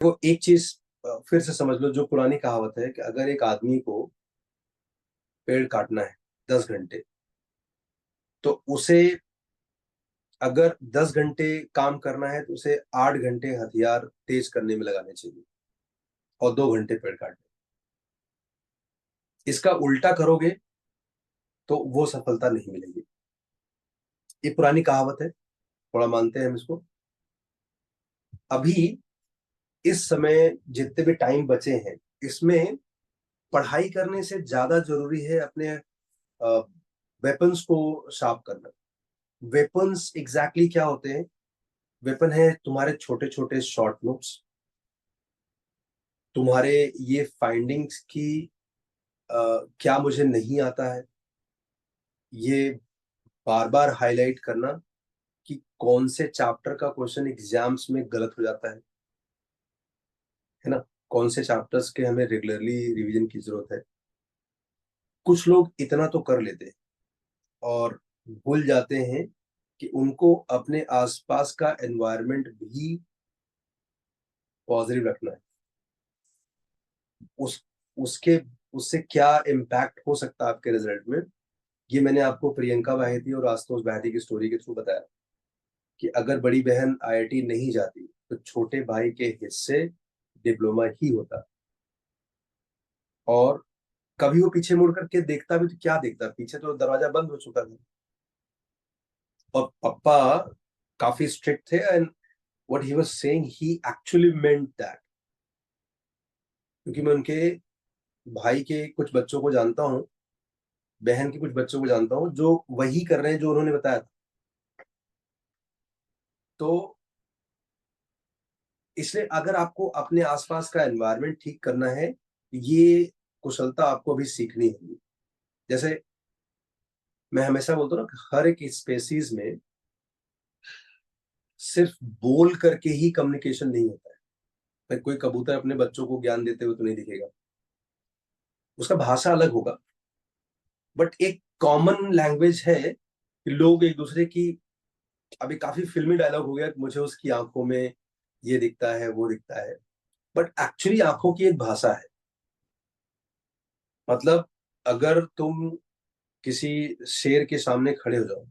वो एक चीज फिर से समझ लो, जो पुरानी कहावत है कि अगर एक आदमी को पेड़ काटना है 10 घंटे, तो उसे अगर 10 घंटे काम करना है तो उसे 8 घंटे हथियार तेज करने में लगाने चाहिए और 2 घंटे पेड़ काटने। इसका उल्टा करोगे तो वो सफलता नहीं मिलेगी। ये पुरानी कहावत है, थोड़ा मानते हैं हम इसको। अभी इस समय जितने भी टाइम बचे हैं, इसमें पढ़ाई करने से ज्यादा जरूरी है अपने वेपन्स को शार्प करना। वेपन्स एग्जैक्टली क्या होते हैं? वेपन है तुम्हारे छोटे छोटे शॉर्ट नोट्स, तुम्हारे ये फाइंडिंग्स की क्या मुझे नहीं आता है, ये बार बार हाईलाइट करना कि कौन से चैप्टर का क्वेश्चन एग्जाम्स में गलत हो जाता है ना, कौन से चैप्टर्स के हमें रेगुलरली रिवीजन की जरूरत है। कुछ लोग इतना तो कर लेते हैं और भूल जाते हैं कि उनको अपने आसपास का एनवायरनमेंट भी पॉजिटिव रखना है। उस उसके उससे क्या इम्पैक्ट हो सकता है आपके रिजल्ट में, ये मैंने आपको प्रियंका बाहेती और आशुतोष बाहेती की स्टोरी के थ्रू बताया कि अगर बड़ी बहन आईआईटी नहीं जाती तो छोटे भाई के हिस्से डिप्लोमा ही होता। और कभी वो पीछे मुड़ करके देखता भी तो क्या देखता, पीछे तो दरवाजा बंद हो चुका था। और पापा काफी स्ट्रिक्ट थे, and what he was saying he actually meant that. क्योंकि मैं उनके भाई के कुछ बच्चों को जानता हूँ, बहन के कुछ बच्चों को जानता हूँ जो वही कर रहे हैं जो उन्होंने बताया था। तो इसलिए अगर आपको अपने आसपास का एनवायरनमेंट ठीक करना है, ये कुशलता आपको अभी सीखनी होगी। जैसे मैं हमेशा बोलता हूँ ना कि हर एक स्पेसीज में सिर्फ बोल करके ही कम्युनिकेशन नहीं होता है। भाई कोई कबूतर अपने बच्चों को ज्ञान देते हुए तो नहीं दिखेगा, उसका भाषा अलग होगा, बट एक कॉमन लैंग्वेज है कि लोग एक दूसरे की। अभी काफी फिल्मी डायलॉग हो गया कि मुझे उसकी आंखों में ये दिखता है वो दिखता है, बट एक्चुअली आंखों की एक भाषा है। मतलब अगर तुम किसी शेर के सामने खड़े हो जाओ,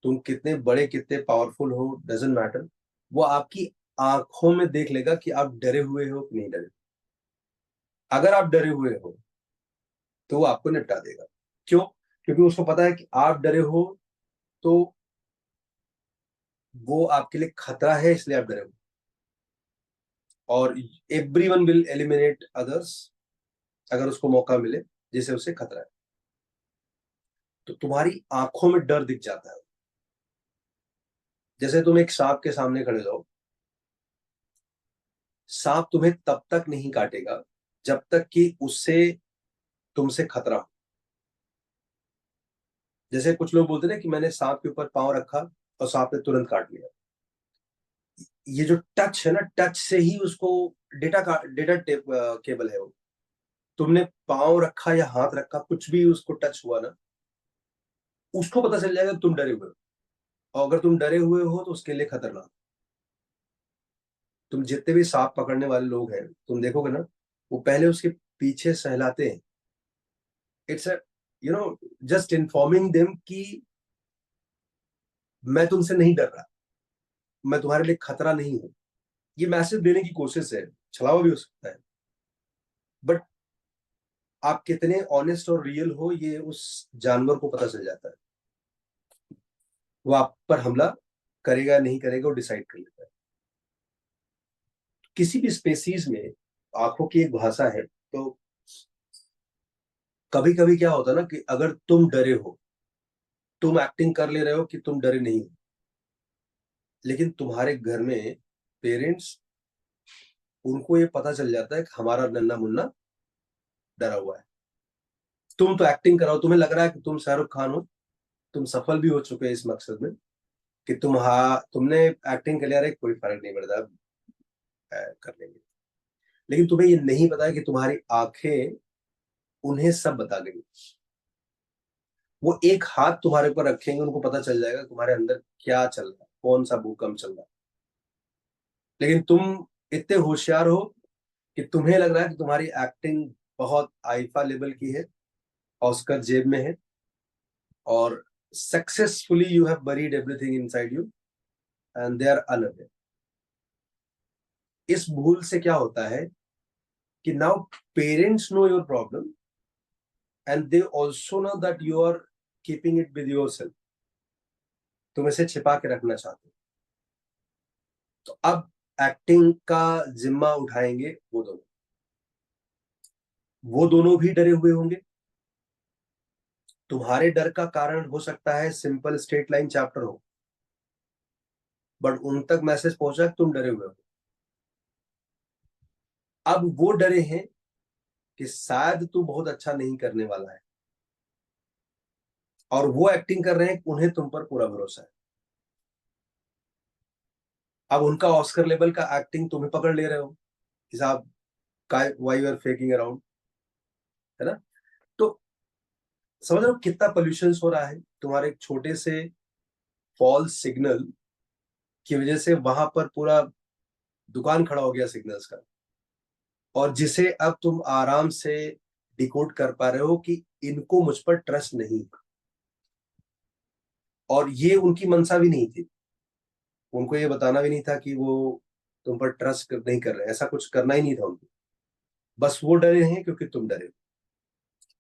तुम कितने बड़े कितने पावरफुल हो डजेंट मैटर, वो आपकी आंखों में देख लेगा कि आप डरे हुए हो कि नहीं डरे। अगर आप डरे हुए हो तो वो आपको निपटा देगा। क्यों? क्योंकि उसको पता है कि आप डरे हो, तो वो आपके लिए खतरा है, इसलिए आप डरे हो। और एवरीवन विल एलिमिनेट अदर्स अगर उसको मौका मिले जिसे उससे खतरा है। तो तुम्हारी आंखों में डर दिख जाता है। जैसे तुम एक सांप के सामने खड़े जाओ, सांप तुम्हें तब तक नहीं काटेगा जब तक कि उससे तुमसे खतरा हो। जैसे कुछ लोग बोलते हैं ना कि मैंने सांप के ऊपर पांव रखा और सांप ने तुरंत काट लिया। ये जो टच है ना, टच से ही उसको डेटा केबल है वो। तुमने पांव रखा या हाथ रखा, कुछ भी उसको टच हुआ ना, उसको पता चल जाएगा तुम डरे हुए हो। और अगर तुम डरे हुए हो तो उसके लिए खतरनाक। तुम जितने भी सांप पकड़ने वाले लोग हैं, तुम देखोगे ना, वो पहले उसके पीछे सहलाते हैं। It's a you know just informing them कि मैं तुमसे नहीं डर रहा, मैं तुम्हारे लिए खतरा नहीं हूं। ये मैसेज देने की कोशिश है, छलावा भी हो सकता है, बट आप कितने ऑनेस्ट और रियल हो ये उस जानवर को पता चल जाता है। वो आप पर हमला करेगा नहीं करेगा वो डिसाइड कर लेता है। किसी भी स्पेसीज में आंखों की एक भाषा है। तो कभी कभी क्या होता है ना कि अगर तुम डरे हो, तुम एक्टिंग कर ले रहे हो कि तुम डरे नहीं हो, लेकिन तुम्हारे घर में पेरेंट्स, उनको ये पता चल जाता है कि हमारा नन्ना मुन्ना डरा हुआ है। तुम तो एक्टिंग कराओ, तुम्हें लग रहा है कि तुम शाहरुख खान हो, तुम सफल भी हो चुके हैं इस मकसद में कि तुमने एक्टिंग कर लिया, रे कोई फर्क नहीं पड़ता, कर लेंगे। लेकिन तुम्हें ये नहीं पता है कि तुम्हारी आंखें उन्हें सब बता गई। वो एक हाथ तुम्हारे ऊपर रखेंगे, उनको पता चल जाएगा तुम्हारे अंदर क्या चल रहा है, कौन सा भूकंप चल रहा है। लेकिन तुम इतने होशियार हो कि तुम्हें लग रहा है कि तुम्हारी एक्टिंग बहुत आईफा लेवल की है, ऑस्कर जेब में है, और successfully you have buried everything inside you and they are unaware. इस भूल से क्या होता है कि now parents know your problem and they also know that you are keeping it with yourself. तुम इसे छिपा के रखना चाहते हो। तो अब एक्टिंग का जिम्मा उठाएंगे वो दोनों। वो दोनों भी डरे हुए होंगे। तुम्हारे डर का कारण हो सकता है सिंपल स्ट्रेट लाइन चैप्टर हो, बट उन तक मैसेज पहुंचा कि तुम डरे हुए हो। अब वो डरे हैं कि शायद तू बहुत अच्छा नहीं करने वाला है, और वो एक्टिंग कर रहे हैं, उन्हें तुम पर पूरा भरोसा है। अब उनका ऑस्कर लेवल का एक्टिंग तुम्हें पकड़ ले रहे हो कि साहब why you are faking around, है ना। तो समझ रहे हो कितना पोल्यूशन हो रहा है तुम्हारे एक छोटे से फॉल्स सिग्नल की वजह से। वहां पर पूरा दुकान खड़ा हो गया सिग्नल्स का, और जिसे अब तुम आराम से डिकोड कर पा रहे हो कि इनको मुझ पर ट्रस्ट नहीं। और ये उनकी मंशा भी नहीं थी, उनको ये बताना भी नहीं था कि वो तुम पर ट्रस्ट नहीं कर रहे हैं, ऐसा कुछ करना ही नहीं था उनको। बस वो डरे हैं क्योंकि तुम डरे हो।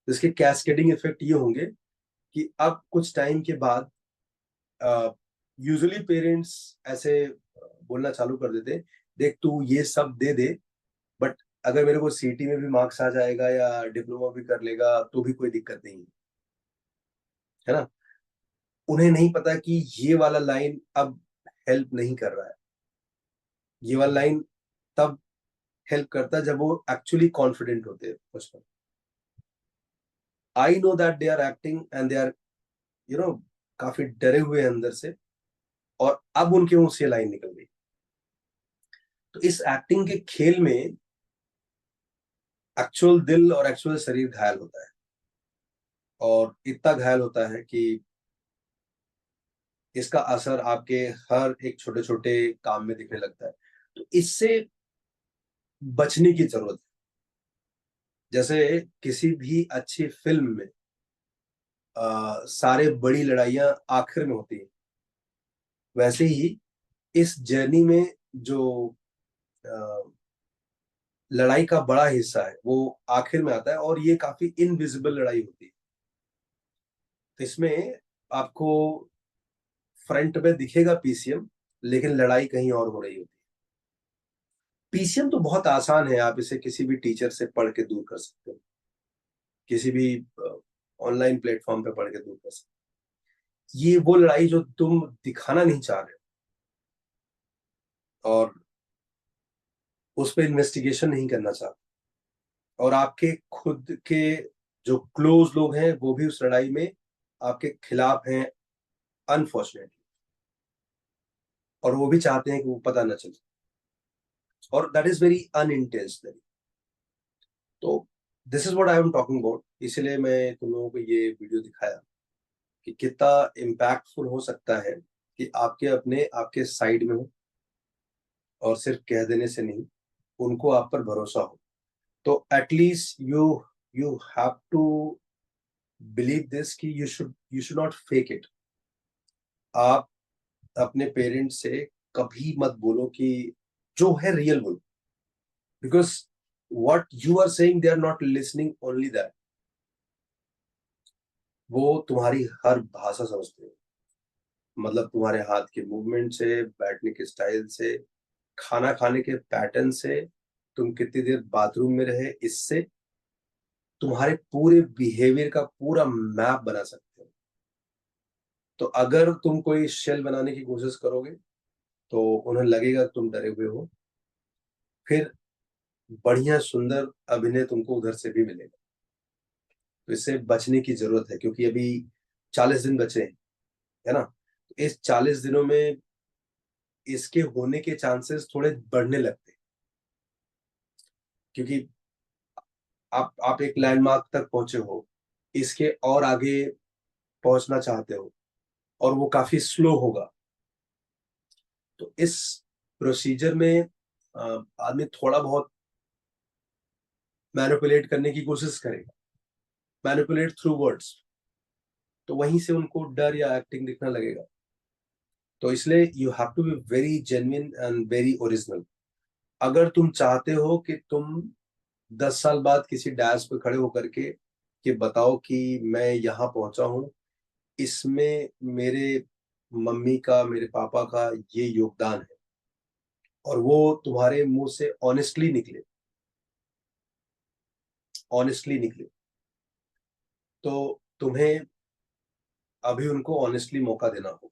तो इसके कैस्केडिंग इफेक्ट ये होंगे कि अब कुछ टाइम के बाद यूजुअली पेरेंट्स ऐसे बोलना चालू कर देते हैं, देख तू ये सब दे दे, बट अगर मेरे को सीटी में भी मार्क्स आ जाएगा या डिप्लोमा भी कर लेगा तो भी कोई दिक्कत नहीं है ना। उन्हें नहीं पता कि ये वाला लाइन अब हेल्प नहीं कर रहा है। ये वाला लाइन तब हेल्प करता है जब वो एक्चुअली कॉन्फिडेंट होते हैं उसमें। I know that they are acting and they are काफी डरे हुए हैं अंदर से, और अब उनके मुंह से लाइन निकल गई। तो इस एक्टिंग के खेल में एक्चुअल दिल और एक्चुअल शरीर घायल होता है, और इतना घायल होता है कि इसका असर आपके हर एक छोटे छोटे काम में दिखने लगता है। तो इससे बचने की जरूरत है। जैसे किसी भी अच्छी फिल्म में सारे बड़ी लड़ाइयां आखिर में होती है, वैसे ही इस जर्नी में जो अ, लड़ाई का बड़ा हिस्सा है वो आखिर में आता है, और ये काफी इनविजिबल लड़ाई होती है। तो इसमें आपको फ्रंट में दिखेगा पीसीएम, लेकिन लड़ाई कहीं और हो रही होती है। पीसीएम तो बहुत आसान है, आप इसे किसी भी टीचर से पढ़ के दूर कर सकते हो, किसी भी ऑनलाइन प्लेटफॉर्म पे पढ़ के दूर कर सकते हो। ये वो लड़ाई जो तुम दिखाना नहीं चाह रहे हो, और उस पर इन्वेस्टिगेशन नहीं करना चाहते, और आपके खुद के जो क्लोज लोग हैं वो भी उस लड़ाई में आपके खिलाफ हैं, अनफॉर्चुनेटली। और वो भी चाहते हैं कि वो पता ना चले, और दैट इज वेरी अनइंटेंशनली। तो this is what I am talking about. इसलिए मैं तुम लोगों को ये वीडियो दिखाया कि कितना इम्पैक्टफुल हो सकता है कि आपके अपने आपके साइड में हो, और सिर्फ कह देने से नहीं, उनको आप पर भरोसा हो। तो at least you you have to believe this कि you should not fake it. आप अपने पेरेंट्स से कभी मत बोलो कि जो है रियल बोलो, because what you are saying they are not listening only that, वो तुम्हारी हर भाषा समझते हैं। मतलब तुम्हारे हाथ के मूवमेंट से, बैठने के स्टाइल से, खाना खाने के पैटर्न से, तुम कितनी देर बाथरूम में रहे, इससे तुम्हारे पूरे बिहेवियर का पूरा मैप बना सकते हो। तो अगर तुम कोई शेल बनाने की कोशिश करोगे तो उन्हें लगेगा तुम डरे हुए हो, फिर बढ़िया सुंदर अभिनय तुमको उधर से भी मिलेगा। तो इससे बचने की जरूरत है, क्योंकि अभी 40 दिन बचे हैं, है ना। तो इस 40 दिनों में इसके होने के चांसेस थोड़े बढ़ने लगते हैं, क्योंकि आप एक लैंडमार्क तक पहुंचे हो, इसके और आगे पहुंचना चाहते हो, और वो काफी स्लो होगा। तो इस प्रोसीजर में आदमी थोड़ा बहुत मैनिपुलेट करने की कोशिश करेगा, मैनिपुलेट थ्रू वर्ड्स, तो वहीं से उनको डर या एक्टिंग दिखने लगेगा। तो इसलिए you have to be very genuine and very original. अगर तुम चाहते हो कि तुम 10 साल बाद किसी डैश पे खड़े होकर के कि बताओ कि मैं यहाँ पहुंचा हूँ, इसमें मेरे मम्मी का, मेरे पापा का ये योगदान है, और वो तुम्हारे मुंह से ऑनेस्टली निकले, ऑनेस्टली निकले, तो तुम्हें अभी उनको ऑनेस्टली मौका देना होगा।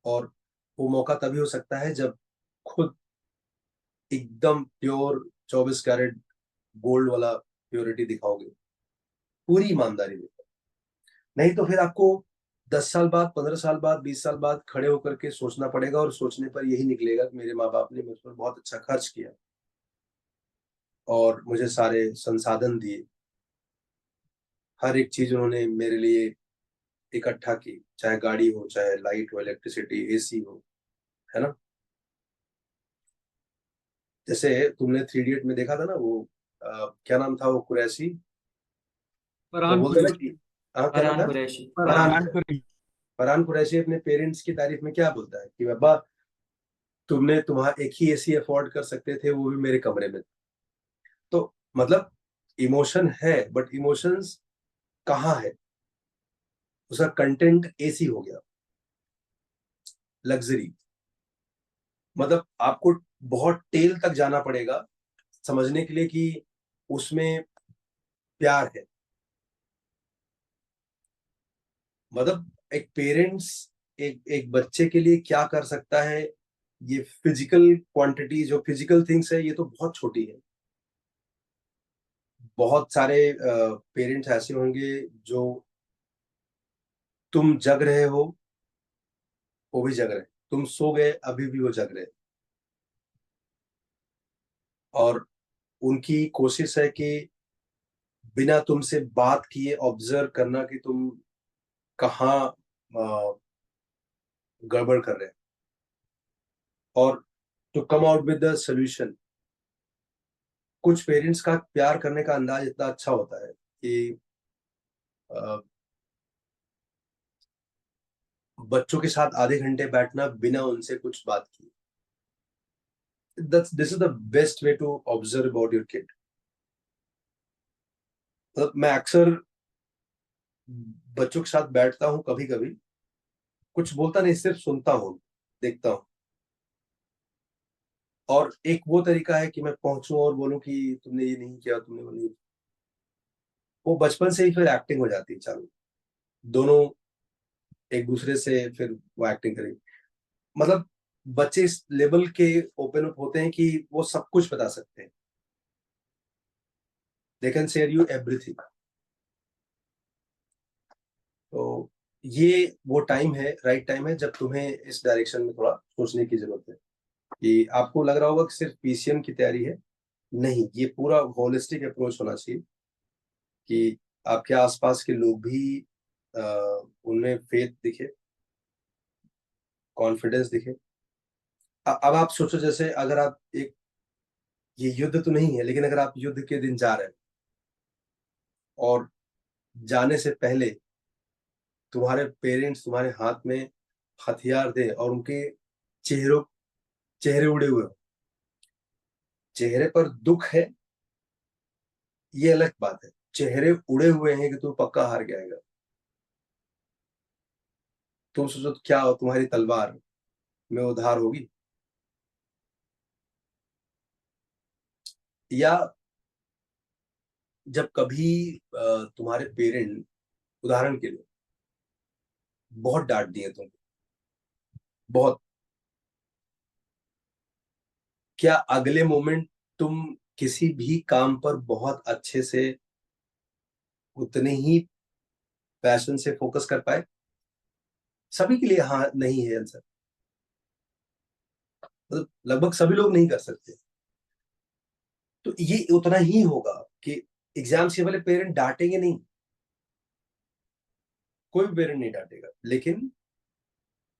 और वो मौका तभी हो सकता है जब खुद एकदम प्योर 24 कैरेट गोल्ड वाला प्योरिटी दिखाओगे, पूरी ईमानदारी में। नहीं तो फिर आपको 10 साल बाद, 15 साल बाद, 20 साल बाद खड़े होकर के सोचना पड़ेगा, और सोचने पर यही निकलेगा कि मेरे माँ बाप ने मुझ पर बहुत अच्छा खर्च किया और मुझे सारे संसाधन दिए, हर एक चीज उन्होंने मेरे लिए इकट्ठा की, चाहे गाड़ी हो, चाहे लाइट हो, इलेक्ट्रिसिटी, एसी हो, है ना। जैसे तुमने थ्री इडियट में देखा था ना, वो क्या नाम था वो कुरैशी, वो फरहान बोलते ना कुरैशी। कि, हाँ क्या नाम फरहान था, कुरैशी। फरहान कुरैशी। फरहान कुरैशी अपने पेरेंट्स की तारीफ में क्या बोलता है कि बाबा, तुमने तुम्हारा एक ही एसी अफोर्ड कर सकते थे, वो भी मेरे कमरे में। तो मतलब इमोशन है, बट इमोशंस कहाँ है, उसका कंटेंट एसी हो गया, लग्जरी। मतलब आपको बहुत टेल तक जाना पड़ेगा समझने के लिए कि उसमें प्यार है। मतलब एक पेरेंट्स एक एक बच्चे के लिए क्या कर सकता है, ये फिजिकल क्वांटिटी, जो फिजिकल थिंग्स है, ये तो बहुत छोटी है। बहुत सारे पेरेंट्स ऐसे होंगे जो, तुम जग रहे हो वो भी जग रहे हैं, तुम सो गए अभी भी वो जग रहे हैं, और उनकी कोशिश है कि बिना तुमसे बात किए ऑब्जर्व करना कि तुम कहाँ गड़बड़ कर रहे हैं, और to come out with the solution. कुछ पेरेंट्स का प्यार करने का अंदाज इतना अच्छा होता है कि अ, बच्चों के साथ आधे घंटे बैठना बिना उनसे कुछ बात किए, this is the best way to observe about your kid. मतलब मैं अक्सर बच्चों के साथ बैठता हूँ, कभी कभी कुछ बोलता नहीं, सिर्फ सुनता हूँ, देखता हूँ। और एक वो तरीका है कि मैं पहुंचूं और बोलूं कि तुमने ये नहीं किया, तुमने वो नहीं, वो बचपन से ही फिर एक्टिंग हो जाती है चालू, दोनों एक दूसरे से फिर वो एक्टिंग करेंगे। मतलब बच्चे इस लेवल के ओपन अप होते हैं कि वो सब कुछ बता सकते हैं, they can share you everything. तो ये वो टाइम है, राइट टाइम है, जब तुम्हें इस डायरेक्शन में थोड़ा सोचने की जरूरत है। कि आपको लग रहा होगा कि सिर्फ पीसीएम की तैयारी है, नहीं, ये पूरा होलिस्टिक अप्रोच होना चाहिए कि आपके आसपास के लोग भी उनमें फेथ दिखे, कॉन्फिडेंस दिखे। अब आप सोचो, जैसे अगर आप एक, ये युद्ध तो नहीं है, लेकिन अगर आप युद्ध के दिन जा रहे हैं और जाने से पहले तुम्हारे पेरेंट्स तुम्हारे हाथ में हथियार दे और उनके चेहरों चेहरे उड़े हुए हो, चेहरे पर दुख है, ये अलग बात है, चेहरे उड़े हुए हैं कि तू पक्का हार जाएगा, तुम सोचो तो क्या हो, तुम्हारी तलवार में उधार होगी? या जब कभी तुम्हारे पेरेंट, उदाहरण के लिए, बहुत डांट दिए तुम, बहुत, क्या अगले मोमेंट तुम किसी भी काम पर बहुत अच्छे से, उतने ही पैशन से फोकस कर पाए? सभी के लिए हाँ नहीं है आंसर, मतलब लगभग सभी लोग नहीं कर सकते। तो ये उतना ही होगा कि एग्जाम से पहले पेरेंट डांटेंगे नहीं, कोई भी पेरेंट नहीं डांटेगा, लेकिन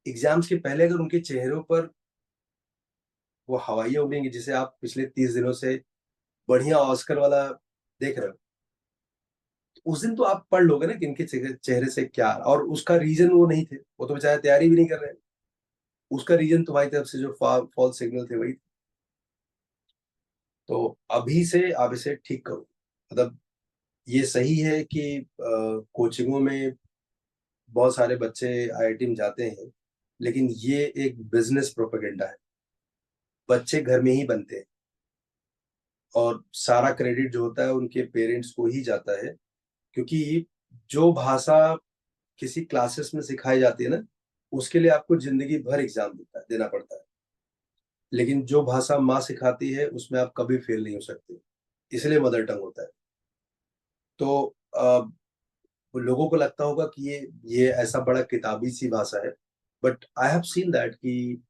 एग्जाम्स के पहले अगर उनके चेहरों पर वो हवाइयाँ उड़ेंगी जिसे आप पिछले 30 दिनों से बढ़िया ऑस्कर वाला देख रहे हो। उस दिन तो आप पढ़ लोगे ना कि इनके चेहरे से क्या, और उसका रीज़न वो नहीं थे, वो तो बेचारे तैयारी भी नहीं कर रहे हैं। उसका रीज़न तुम्हारी तरफ से जो फॉल्स सिग्नल थे वही। तो अभी से आप इसे ठीक करो। मतलब ये सही है कि कोचिंगों में बहुत सारे बच्चे आईआईटी में जाते हैं, लेकिन ये एक बिज़नेस प्रोपेगेंडा है। बच्चे घर में ही बनते हैं और सारा क्रेडिट जो होता है उनके पेरेंट्स को ही जाता है, क्योंकि जो भाषा किसी क्लासेस में सिखाई जाती है ना, उसके लिए आपको ज़िंदगी भर एग्ज़ाम देना पड़ता है। लेकिन जो भाषा माँ सिखाती है उसमें आप कभी फेल नहीं हो सकते, इसलिए मदर टंग होता है। तो लोगों को लगता होगा कि ये ऐसा बड़ा किताबी सी भाषा है, but I have seen that कि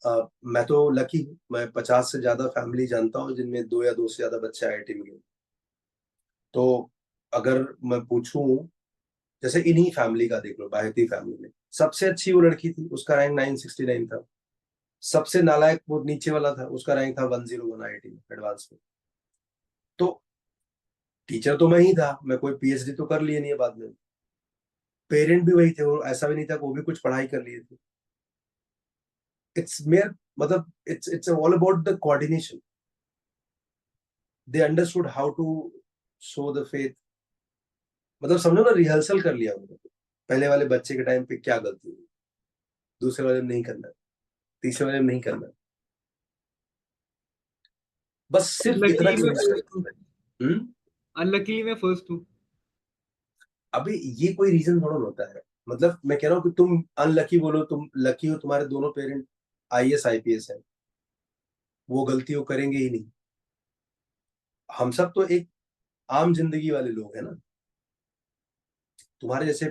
मैं तो लकी हूँ, मैं 50 से ज़्यादा फैमिली जानता हूँ जिनमें 2 या 2 से ज़्यादा बच्चे आईआईटी में गए। तो अगर मैं पूछूँ, जैसे इन्हीं फैमिली का देख लो, बाहेती फैमिली में, सबसे अच्छी वो लड़की थी, उसका रैंक 969 था। सबसे नालायक वो नीचे वाला था, उसका रैंक था 101 आईआईटी में, एडवांस में। तो टीचर तो मैं ही था, मैं कोई पीएचडी तो कर लिए नहीं है बाद में। पेरेंट भी वही थे, वो ऐसा भी नहीं था कि वो भी कुछ पढ़ाई कर लिए थे। इट्स मेयर, मतलब it's all about the coordination. They understood how to show the faith. मतलब समझो ना, रिहर्सल कर लिया उन्होंने। पहले वाले बच्चे के टाइम पे क्या गलती हुई, दूसरे वाले में नहीं करना, तीसरे वाले में नहीं करना, बस सिर्फ इतना लकीली मैं चेंज फर्स्ट हूँ। करना है। अनलकीली मैं फर्स्ट हूँ। अभी ये कोई रीजन थोड़ा ना होता है। मतलब मैं कह रहा हूँ कि तुम अनलकी बोलो, तुम लकी हो, तुम्हारे दोनों पेरेंट आईएएस आईपीएस है, वो गलती वो करेंगे ही नहीं। हम सब तो एक आम जिंदगी वाले लोग हैं ना। तुम्हारे जैसे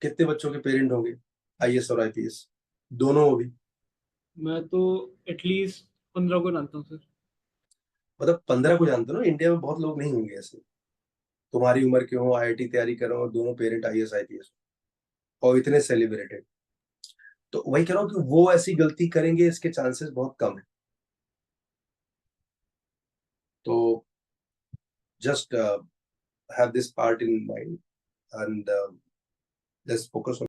कितने बच्चों के पेरेंट होंगे आईएएस और आईपीएस, दोनों भी। मैं तो एटलीस्ट 15 को जानता हूँ सर। मतलब 15 को जानते हो ना, इंडिया में बहुत लोग नहीं होंगे ऐसे तुम्हारी उम्र के हो, आईआईटी तैयारी कर रहे हो और दोनों पेरेंट आईएएस आईपीएस और इतने सेलिब्रेटेड। तो वही कह रहा हूँ कि वो ऐसी गलती करेंगे, इसके चांसेस बहुत कम है। तो just have this part in mind and let's focus